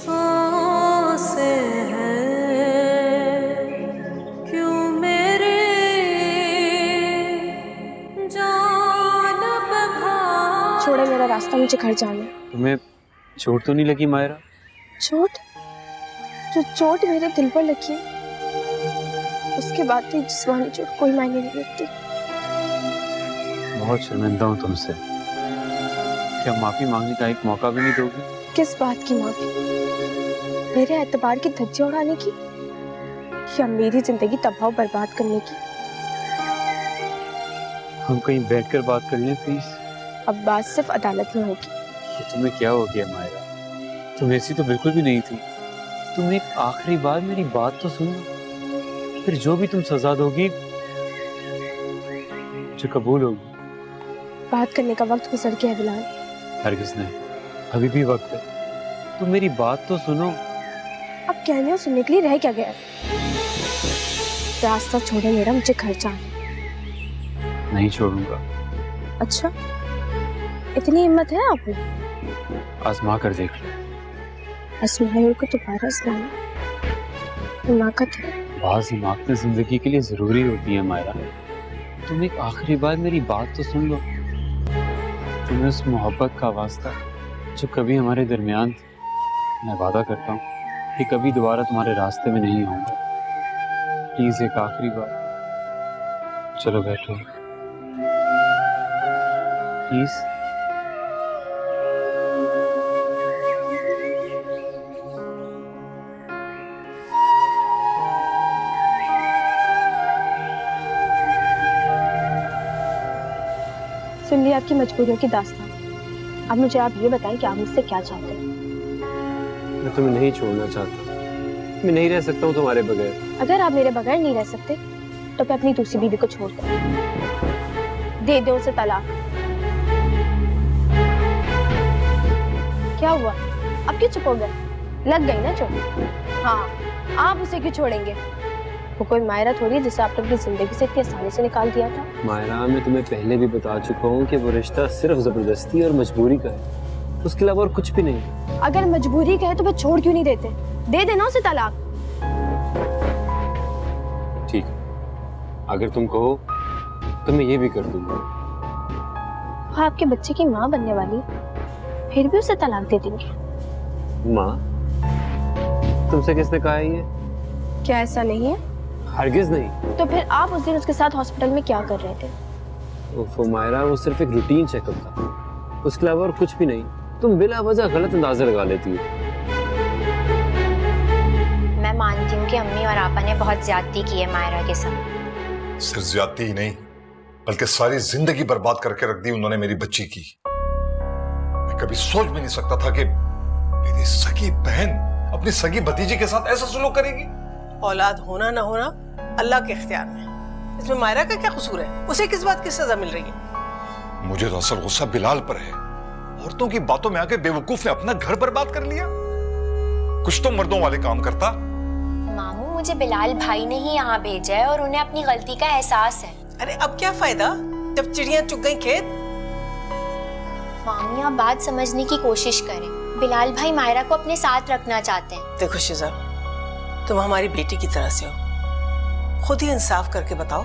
सांसें हैं क्यों मेरी जान पे भार। छोड़े मेरा रास्ता, मुझे घर जाना है। तुम्हें चोट तो नहीं लगी मायरा? चोट? जो चोट मेरे दिल पर लगी है उसके बाद भी जिस्मानी चोट कोई मायने नहीं रखती। बहुत शर्मिंदा हूँ तुमसे। क्या माफी मांगने का एक मौका भी नहीं दोगी? किस बात की माफी? मेरे एतबार की धज्जियां उड़ाने की या मेरी जिंदगी तबाह बर्बाद करने की? हम कहीं बैठकर बात कर लें प्लीज। अब बात सिर्फ अदालत में होगी। ये तुम्हें क्या हो गया मायरा? तुम ऐसी तो बिल्कुल भी नहीं थी। तुम एक आखिरी बार मेरी बात तो सुनो, फिर जो भी तुम सजा दोगी मुझे कबूल होगी। बात करने का वक्त गुजर गया है बिलाल। हरगिज़ नहीं, अभी भी वक्त है। तुम मेरी बात तो सुनो। अब कहने और सुनने के लिए रह क्या गया? रास्ता छोड़े मेरा, मुझे घर जाना है। नहीं छोड़ूंगा। अच्छा, इतनी हिम्मत है आप में? आजमा कर देख लो। आजमाइयों को दोबारा आजमाना हिमाकत है। बाज़ हिमाकतें जिंदगी के लिए जरूरी होती हैं मायरा। तुम एक आखिरी बार मेरी बात तो सुन लो। तुम्हें उस मोहब्बत का वास्ता जो कभी हमारे दरमियान थी, मैं वादा करता हूँ कि कभी दोबारा तुम्हारे रास्ते में नहीं आऊंगा। प्लीज एक आखिरी बार। चलो बैठो प्लीज। सुन ली आपकी मजबूरियों की दास्तान। अब मुझे आप ये बताएं कि आप मुझसे क्या चाहते हैं? मैं तुम्हें नहीं छोड़ना चाहता। मैं नहीं रह सकता हूँ तुम्हारे बगैर। अगर आप मेरे बगैर नहीं रह सकते तो मैं अपनी दूसरी बीवी को छोड़ दूं। दे दो उसे तलाक। क्या हुआ? अब क्यों चुप हो गए? लग गई ना चोट? हाँ, आप उसे क्यों छोड़ेंगे? वो कोई मायरा थोड़ी है जिसे आपने अपनी जिंदगी से इतनी आसानी से निकाल दिया था। मायरा, मैं तुम्हें पहले भी बता चुका हूँ कि वो रिश्ता सिर्फ जबरदस्ती और मजबूरी का है, उसके अलावा और कुछ भी नहीं। अगर मजबूरी का है तो फिर छोड़ क्यों नहीं देते? दे देना उसे तलाक। ठीक है, अगर तुम कहो तो मैं ये भी कर दूंगा। वो आपके बच्चे की माँ बनने वाली, फिर भी उसे तलाक दे देंगे? माँ? तुमसे किसने कहा है ये? क्या ऐसा नहीं है? हरगिज नहीं। तो फिर आप उस दिन उसके साथ हॉस्पिटल में क्या कर रहे थे? वो मायरा, वो सिर्फ एक रूटीन चेकअप था, उसके अलावा और कुछ भी नहीं। तुम बिला वजह गलत अंदाजा लगा लेती हो। मैं मानती हूँ कि अम्मी और आपा ने बहुत ज्यादती की है मायरा के साथ। सिर्फ ज्यादती ही नहीं बल्कि सारी जिंदगी बर्बाद करके रख दी उन्होंने मेरी बच्ची की। मैं कभी सोच भी नहीं सकता था कि मेरी सगी बहन अपनी सगी भतीजी के साथ ऐसा सलूक करेगी। औलाद होना ना होना अल्लाह के इख्तियार में। इसमें मायरा का क्या कसूर है? उसे किस बात की सजा मिल रही है? मुझे तो असल गुस्सा बिलाल पर है। औरतों की बातों में आके बेवकूफ ने अपना घर बर्बाद कर लिया। कुछ तो मर्दों वाले काम करता। मामू, मुझे बिलाल भाई ने ही यहाँ भेजा है और उन्हें अपनी गलती का एहसास है। अरे अब क्या फायदा जब चिड़ियां चुग गई खेत? मामी, आप बात समझने की कोशिश करें। बिलाल भाई मायरा को अपने साथ रखना चाहते हैं। देखो शिजा, तुम हमारी बेटी की तरह से हो, खुद ही इंसाफ करके बताओ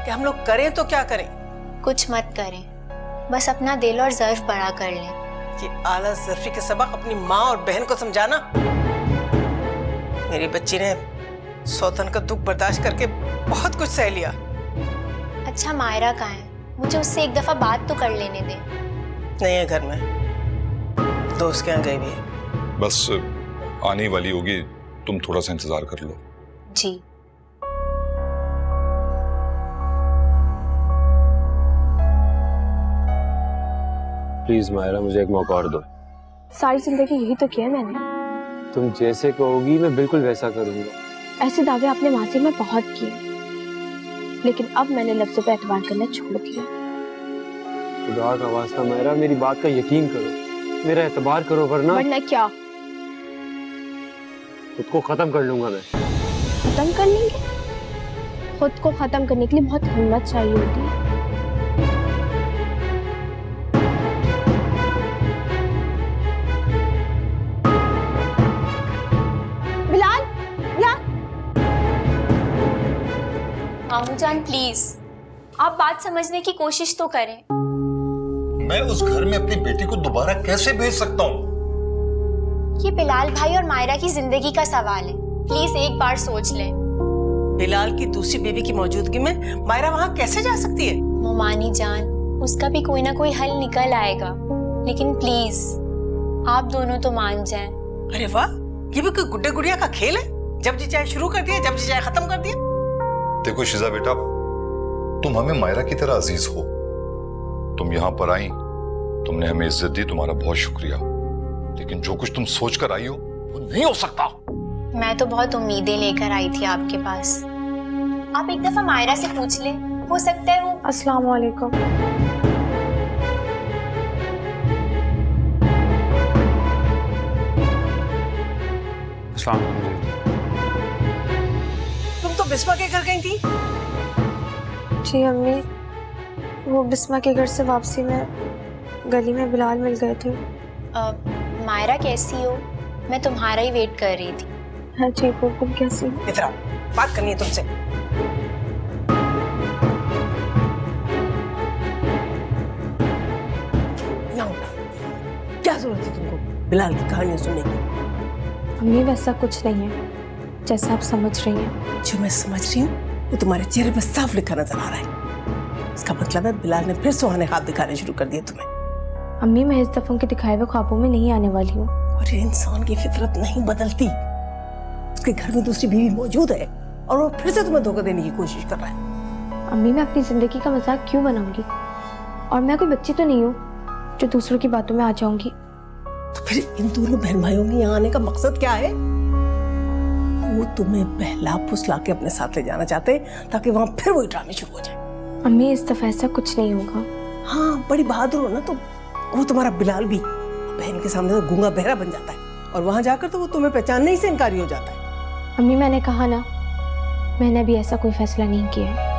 कि हम लोग करें तो क्या करें? कुछ मत करें, बस अपना दिल और ज़र्फ बड़ा कर लें। कि आला ज़र्फी के सबक अपनी माँ और बहन को समझाना। मेरी बच्ची ने सौतन का दुख बर्दाश्त करके बहुत कुछ सह लिया। अच्छा, मायरा कहाँ है? मुझे उससे एक दफा बात तो कर लेने दें। नहीं है घर में, दोस्त के यहाँ गई हुई है। बस आने वाली होगी, तुम थोड़ा सा इंतजार कर लो। जी। प्लीज मायरा, मुझे एक मौका और दो। सारी जिंदगी यही तो किया मैंने। तुम जैसे कहोगी मैं बिल्कुल वैसा करूंगा। ऐसे दावे आपने माजी में बहुत किए, लेकिन अब मैंने लफ्जों पे एतबार करना छोड़ दिया। खुदा का वास्ता मायरा, मेरी बात का यकीन करो, मेरा एतबार करो, वरना क्या? खुद को खत्म कर लूंगा मैं। खत्म कर लेंगे? खुद को खत्म करने के लिए बहुत हिम्मत चाहिए होती है। मामू जान प्लीज, आप बात समझने की कोशिश तो करें। मैं उस घर में अपनी बेटी को दोबारा कैसे भेज सकता हूँ? ये बिलाल भाई और मायरा की जिंदगी का सवाल है, प्लीज एक बार सोच लें। बिलाल की दूसरी बीवी की मौजूदगी में मायरा वहां कैसे जा सकती है? मोमानी जान, उसका भी कोई ना कोई हल निकल आएगा, लेकिन प्लीज आप दोनों तो मान जाएं। अरे वाह, ये भी कोई गुड्डे गुड़िया का खेल है? जब जी चाहे शुरू कर दिया, जब जी चाहे खत्म कर दिया। देखो शिजा बेटा, तुम हमें मायरा की तरह अजीज हो। तुम यहाँ पर आई, तुमने हमें इज्जत दी, तुम्हारा बहुत शुक्रिया। लेकिन जो कुछ तुम सोच कर आई हो वो नहीं हो सकता। मैं तो बहुत उम्मीदें लेकर आई थी आपके पास। आप एक दफा मायरा से पूछ लें, हो सकता है वो। अस्सलाम वालेकुम। अस्सलाम वालेकुम। तुम तो बिस्मा के घर गई थी। जी अम्मी, वो बिस्मा के घर से वापसी में गली में बिलाल मिल गए थे। मायरा कैसी हो? मैं तुम्हारा ही वेट कर रही थी। हाँ जी, वो तुम कैसी हो? इधर आओ, बात करनी है तुमसे। यहाँ आओ। क्या जरूरत थी तुमको बिलाल की कहानी सुनने की? अम्मी वैसा कुछ नहीं है जैसा आप समझ रही हैं। जो मैं समझ रही हूँ वो तुम्हारे चेहरे पर साफ लिखा नजर आ रहा है। इसका मतलब है बिलाल ने फिर सुहाने ख्वाब दिखाने शुरू कर दिए तुम्हें। अम्मी, मैं इस दफा के दिखाए हुए ख्वाबों में नहीं आने वाली हूँ। और ये इंसान की फितरत नहीं बदलती। उसके घर में दूसरी बीवी मौजूद है और वो फिर से तुम्हें धोखा देने की कोशिश कर रहा है। अम्मी, मैं अपनी जिंदगी का मजाक क्यों बनाऊंगी? और मैं कोई बच्ची तो नहीं हूँ जो दूसरों की बातों में आ जाऊंगी। तो फिर इन दोनों बहन भाइयों के यहाँ आने का मकसद क्या है? वो तुम्हें बहला फुसला के अपने साथ ले जाना चाहते ताकि वहां फिर वही ड्रामे शुरू हो जाए। अम्मी, इस दफा ऐसा कुछ नहीं होगा। हाँ, बड़ी बहादुर हो ना तुम। वो तुम्हारा बिलाल भी बहन के सामने तो गूंगा बहरा बन जाता है और वहां जाकर तो वो तुम्हें पहचानने ही से इनकारी हो जाता है। अम्मी, मैंने कहा ना, मैंने अभी ऐसा कोई फैसला नहीं किया है।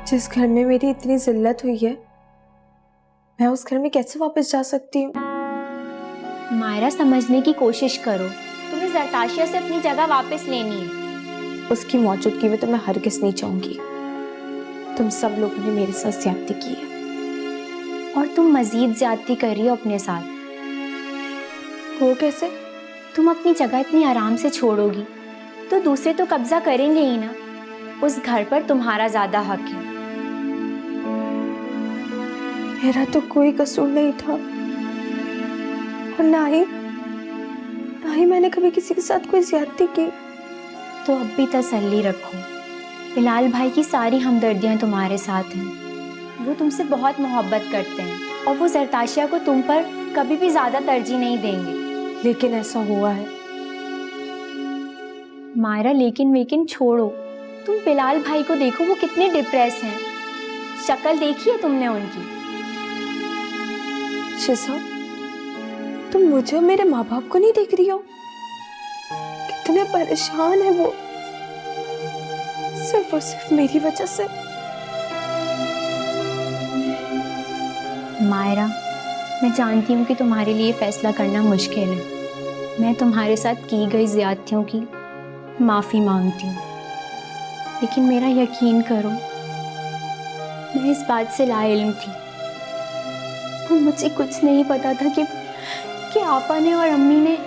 जिस घर में मेरी इतनी जिल्लत हुई है, मैं उस घर में कैसे वापस जा सकती हूँ? मायरा, समझने की कोशिश करो, तुम्हें जरताशिया से अपनी जगह वापस लेनी है। उसकी मौजूदगी में तो मैं हरगिज़ नहीं चाहूंगी। तुम सब लोगों ने मेरे साथ ज्यादती की है। और तुम मजीद ज्यादती कर रही हो अपने साथ। वो कैसे? तुम अपनी जगह इतनी आराम से छोड़ोगी तो दूसरे तो कब्जा करेंगे ही ना। उस घर पर तुम्हारा ज्यादा हक है। मेरा तो कोई कसूर नहीं था और ना ही मैंने कभी किसी के साथ कोई ज्यादती की। तो अब भी तसल्ली रखो, बिलाल भाई की सारी हमदर्दियां तुम्हारे साथ हैं। वो तुमसे बहुत मोहब्बत करते हैं और वो जरताशिया को तुम पर कभी भी ज्यादा तरजीह नहीं देंगे। लेकिन ऐसा हुआ है। मायरा, लेकिन छोड़ो। तुम बिलाल भाई को देखो, वो कितने डिप्रेस हैं। शक्ल देखी है तुमने उनकी? शिजा, तुम मुझे और मेरे माँ बाप को नहीं देख रही हो? कितने परेशान है वो, सिर्फ और सिर्फ मेरी वजह से। मायरा, मैं जानती हूँ कि तुम्हारे लिए फैसला करना मुश्किल है। मैं तुम्हारे साथ की गई ज्यादतियों की माफी मांगती हूँ, लेकिन मेरा यकीन करो, मैं इस बात से लाइल्म थी। और मुझे कुछ नहीं पता था कि आपा ने और अम्मी ने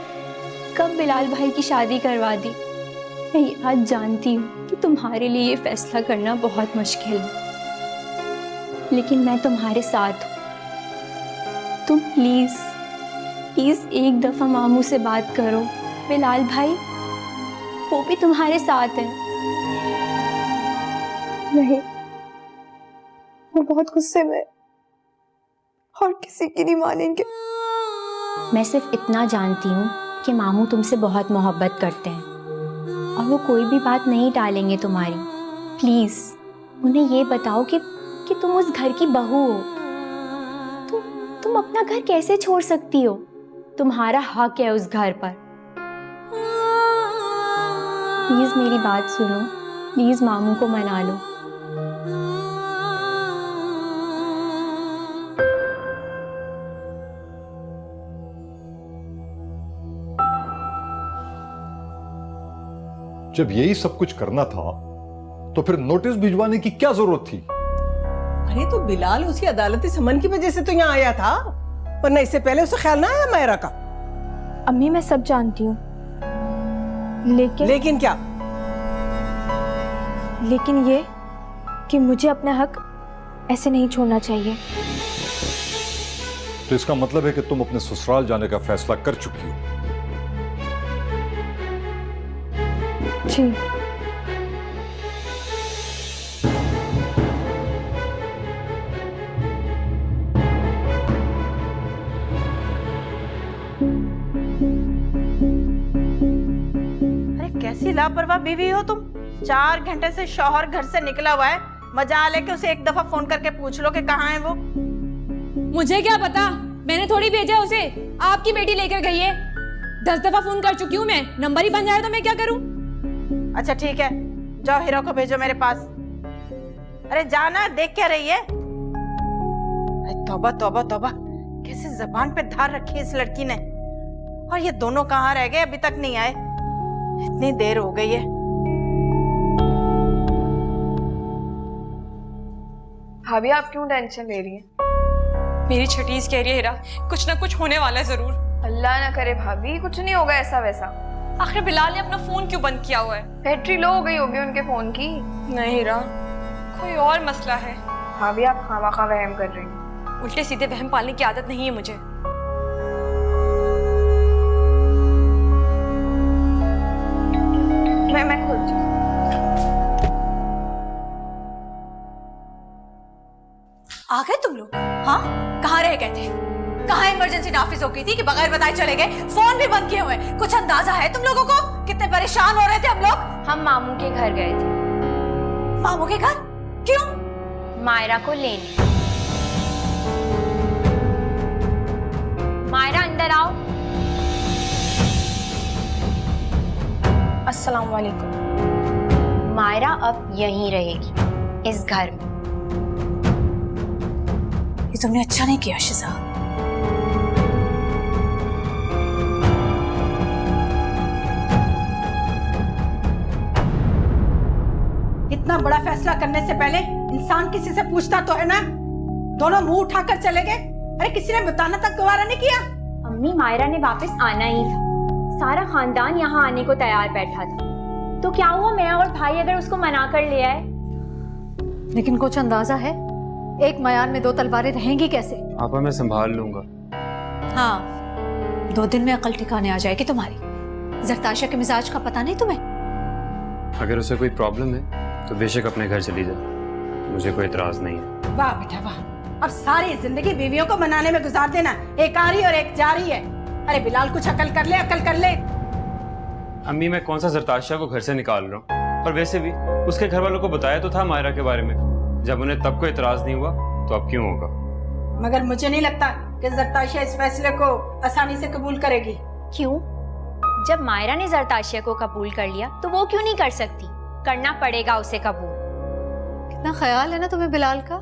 कब बिलाल भाई की शादी करवा दी। मैं ये बात जानती हूँ कि तुम्हारे लिए ये फैसला करना बहुत मुश्किल है, लेकिन मैं तुम्हारे साथ हूँ। तुम प्लीज एक दफा मामू से बात करो। बिलाल भाई, वो भी तुम्हारे साथ है। नहीं, वो बहुत गुस्से में और किसी की नहीं मानेंगे। मैं सिर्फ इतना जानती हूँ कि मामू तुमसे बहुत मोहब्बत करते हैं और वो कोई भी बात नहीं टालेंगे तुम्हारी। प्लीज उन्हें ये बताओ कि तुम उस घर की बहू हो। तुम अपना घर कैसे छोड़ सकती हो? तुम्हारा हक है उस घर पर। प्लीज मेरी बात सुनो, प्लीज मामू को मना लो। जब यही सब कुछ करना था तो फिर नोटिस भिजवाने की क्या जरूरत थी? अरे तो बिलाल उसी अदालती समन की वजह से तो यहाँ आया था, वरना इससे पहले उसे ख्याल ना आया मायरा का। अम्मी मैं सब जानती हूँ, लेकिन क्या? लेकिन ये कि मुझे अपना हक ऐसे नहीं छोड़ना चाहिए। तो इसका मतलब है कि तुम अपने ससुराल जाने का फैसला कर चुकी हो। जी। अरे कैसी लापरवाह बीवी हो तुम। 4 घंटे से शौहर घर से निकला हुआ है, मजा लेके उसे एक दफा फोन करके पूछ लो कि कहाँ है वो। मुझे क्या पता, मैंने थोड़ी भेजा उसे, आपकी बेटी लेकर गई है। 10 दफा फोन कर चुकी हूँ मैं, नंबर ही बन जाए तो मैं क्या करूँ? अच्छा ठीक है, जाओ हीरो को भेजो मेरे पास। अरे जाना, देख क्या रही है? अरे तौबा तौबा तौबा, कैसे जबान पे धार रखी है इस लड़की ने। और ये दोनों कहाँ रह गए, अभी तक नहीं आए। इतनी देर हो गई है। भाभी आप क्यों टेंशन ले रही हैं? मेरी छठीस कह रही है हीरा, कुछ ना कुछ होने वाला है जरूर। अल्लाह ना करे भाभी, कुछ नहीं होगा ऐसा वैसा। आखिर बिलाल ने अपना फोन क्यों बंद किया हुआ है? बैटरी लो हो गई होगी उनके फोन की। नहीं हीरा, कोई और मसला है। भाभी आप खामखा वहम कर रही हैं। उल्टे सीधे वहम पालने की आदत नहीं है मुझे। मैं खोलती हूँ। आ गए तुम लोग? हाँ, कहाँ रह गए थे? कहाँ इमरजेंसी नाफिज हो गई थी कि बगैर बताए चले गए? फोन भी बंद किए हुए। कुछ अंदाजा है तुम लोगों को कितने परेशान हो रहे थे हम लोग? हम मामू के घर गए थे। मामू के घर? क्यों? मायरा को लेने। मायरा अंदर आओ। अस्सलाम वालेकुम। मायरा अब यहीं रहेगी, इस घर में। ये तुमने अच्छा नहीं किया शिजा। इतना बड़ा फैसला करने से पहले इंसान किसी से पूछता तो है ना। दोनों मुंह उठाकर चले गए। अरे किसी ने बताना तक गवारा नहीं किया। अम्मी मायरा ने वापस आना ही था, सारा खानदान यहाँ आने को तैयार बैठा था, तो क्या हुआ मैं और भाई अगर उसको मना कर ले आए? लेकिन कुछ अंदाजा है, एक मयान में 2 तलवारें रहेंगी कैसे? आपा मैं संभाल लूंगा। हाँ, 2 दिन में अकल ठिकाने आ जाएगी तुम्हारी। जरताशा के मिजाज का पता नहीं तुम्हें? अगर उसे कोई प्रॉब्लम है तो बेशक अपने घर चली जाए, मुझे कोई इतराज नहीं है। वाह बेटा वाह, अब सारी जिंदगी बीवियों को मनाने में गुजार देना। एक आ रही और एक जा रही है। अरे बिलाल कुछ अकल कर ले, अकल कर ले। अम्मी मैं कौन सा जरताशा को घर से निकाल रहा हूँ, और वैसे भी उसके घर वालों को बताया तो था मायरा के बारे में। जब उन्हें तब कोई इतराज नहीं हुआ तो अब क्यों होगा? मगर मुझे नहीं लगता कि जरताशिया इस फैसले को आसानी से कबूल करेगी। क्यों? जब मायरा ने जरताशिया को कबूल कर लिया तो वो क्यों नहीं कर सकती? करना पड़ेगा उसे कबूल। कितना ख्याल है ना तुम्हें बिलाल का।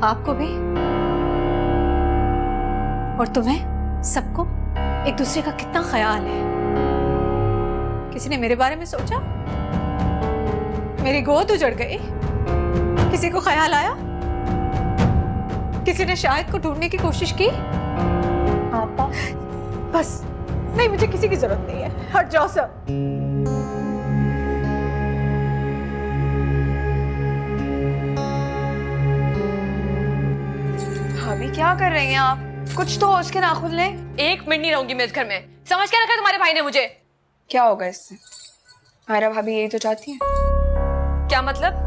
आपको भी और तुम्हें, सबको एक दूसरे का कितना ख्याल है। किसी ने मेरे बारे में सोचा? मेरी गोद उजड़ गई? किसी को ख्याल आया? किसी ने शायद को ढूंढने की कोशिश की? आपा बस नहीं, मुझे किसी की जरूरत नहीं है। हट जाओ सब। भाभी क्या कर रही हैं आप? कुछ तो होश के नाखुन ले। 1 मिनट नहीं रहूंगी मैं इस घर में। समझ क्या रखा है तुम्हारे भाई ने मुझे? क्या होगा इससे? मायरा भाभी यही तो चाहती हैं। क्या मतलब?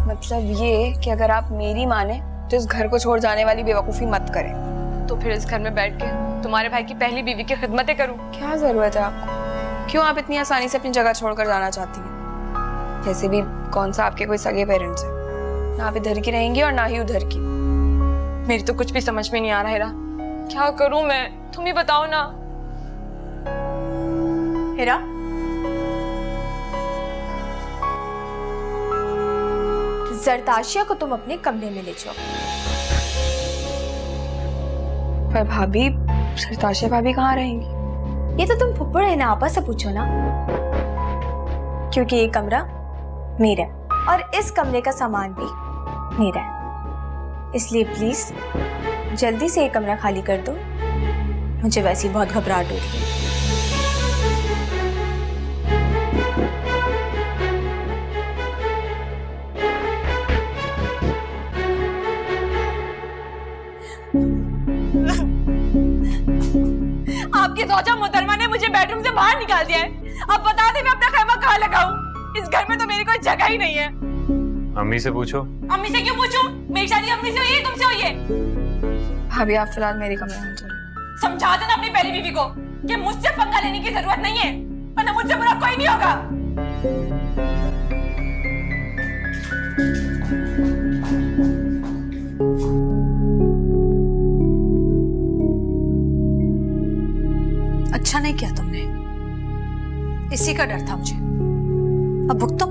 मतलब ये कि अगर आप मेरी माने तो इस घर को छोड़ जाने वाली बेवकूफी मत करें। तो फिर इस घर में बैठ के तुम्हारे भाई की पहली बीवी की खिदमतें करूं? क्या जरूरत है आपको? क्यों आप इतनी आसानी से अपनी जगह छोड़कर जाना चाहती हैं? जैसे भी कौन सा आपके कोई सगे पेरेंट्स हैं। ना आप इधर की रहेंगी और ना ही उधर की। मेरी तो कुछ भी समझ में नहीं आ रहा है। क्या करूं मैं, तुम ही बताओ ना। हेरा, जरताशिया को तुम अपने कमरे में ले जाओ। पर भाभी, सरताशिया भाभी कहाँ रहेंगी? ये तो तुम फुप्पड़ है ना, आपा से पूछो ना, क्योंकि ये कमरा मेरा है और इस कमरे का सामान भी मेरा है। इसलिए प्लीज जल्दी से ये कमरा खाली कर दो, मुझे वैसे ही बहुत घबराहट हो रही है। आपकी जोजा मोहतरमा ने मुझे बेडरूम से बाहर निकाल दिया है। अब बता दे मैं अपना खैमा कहाँ लगाऊं? इस घर में तो मेरी कोई जगह ही नहीं है। अम्मी से पूछो। अम्मी से क्यों पूछूं? मेरी शादी अम्मी से हुई है, तुमसे हुई है? भाभी आप फिलहाल मेरे कमरे में चलो। समझा देना अपनी पहली बीवी को कि मुझसे पंगा लेने की जरूरत नहीं है, वरना मुझसे बुरा कोई नहीं होगा। अच्छा नहीं किया तुमने, इसी का डर था मुझे। अब भुगतो।